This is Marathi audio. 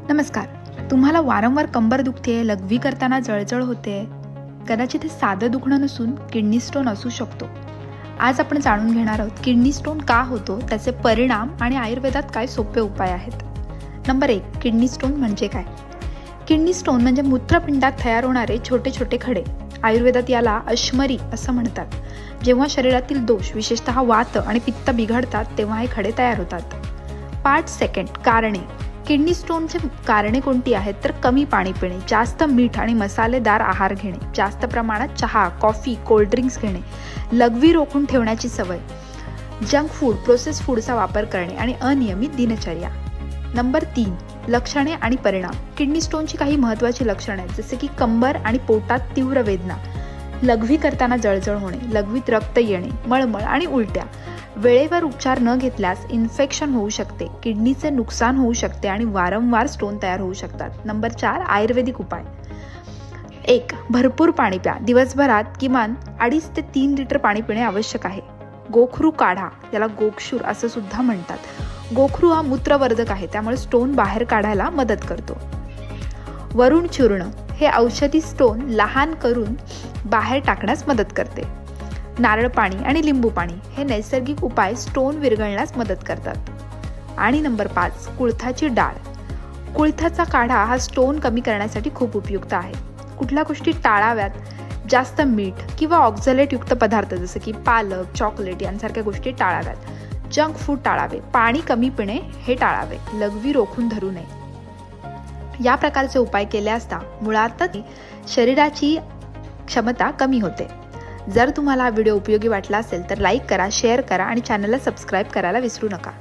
नमस्कार. तुम्हाला वारंवार कंबर दुखते, लघवी करताना जळजळ होते, कदाचित हे साधं दुखणं नसून किडनी स्टोन असू शकतो. आज आपण जाणून घेणार आहोत किडनी स्टोन का होतो, त्याचे परिणाम आणि आयुर्वेदात काय सोपे उपाय आहेत. नंबर 1. किडनी स्टोन म्हणजे काय? किडनी स्टोन म्हणजे मूत्रपिंडात तयार होणारे छोटे छोटे खडे. आयुर्वेदात याला अश्मरी असं म्हणतात. जेव्हा शरीरातील दोष, विशेषतः वात आणि पित्त बिघडतात, तेव्हा हे खडे तयार होतात. पार्ट 2. कारणे. किडनी स्टोनची कारणे कोणती आहेत तर कमी पाणी पिणे, जास्त मीठ आणि मसालेदार आहार घेणे, जास्त प्रमाणात चहा, कॉफी, कोल्ड्रिंक्स घेणे, लघवी रोखून ठेवण्याची सवय, जंक फूड, प्रोसेस फूडचा वापर करणे आणि अनियमित दिनचर्या. नंबर 3. लक्षणे आणि परिणाम. किडनी स्टोनची काही महत्त्वाची लक्षणे आहेत, जसे की कंबर आणि पोटात तीव्र वेदना, लघवी करताना जळजळ होणे, लघवीत रक्त येणे, मळमळ आणि उलट्या. वेळेवर उपचार न घेतल्यास इन्फेक्शन होऊ शकते, किडनीचे नुकसान होऊ शकते आणि वारंवार स्टोन तयार होऊ शकतात. नंबर 4. आयुर्वेदिक उपाय. 1. भरपूर पाणी प्या. दिवसभरात किमान 2.5 ते 3 लिटर पाणी पिणे आवश्यक आहे. गोखरू काढा, याला गोक्षूर असं सुद्धा म्हणतात. गोखरू हा मूत्रवर्धक आहे, त्यामुळे स्टोन बाहेर काढायला मदत करतो. वरुण चूर्ण हे औषधी स्टोन लहान करून बाहेर टाकण्यास मदत करते. नारळ पाणी आणि लिंबू पाणी हे नैसर्गिक उपाय स्टोन विरघळण्यास मदत करतात. आणि नंबर 5. कुळथाची डाळ. कुळथाचा काढा हा स्टोन कमी करण्यासाठी खूप उपयुक्त आहे. कुठल्या गोष्टी टाळाव्यात? जास्त मीठ किंवा ऑक्झॅलेट युक्त पदार्थ जसे की पालक, चॉकलेट यांसारख्या गोष्टी टाळाव्यात. जंक फूड टाळावे, पाणी कमी पिणे हे टाळावे, लघवी रोखून धरू नये. या प्रकारचे उपाय केले असता मुळातच शरीराची क्षमता कमी होते. जर तुम्हाला हा व्हिडिओ उपयोगी वाटला असेल तर लाईक करा, शेअर करा आणि चॅनलला सबस्क्राईब करायला विसरू नका.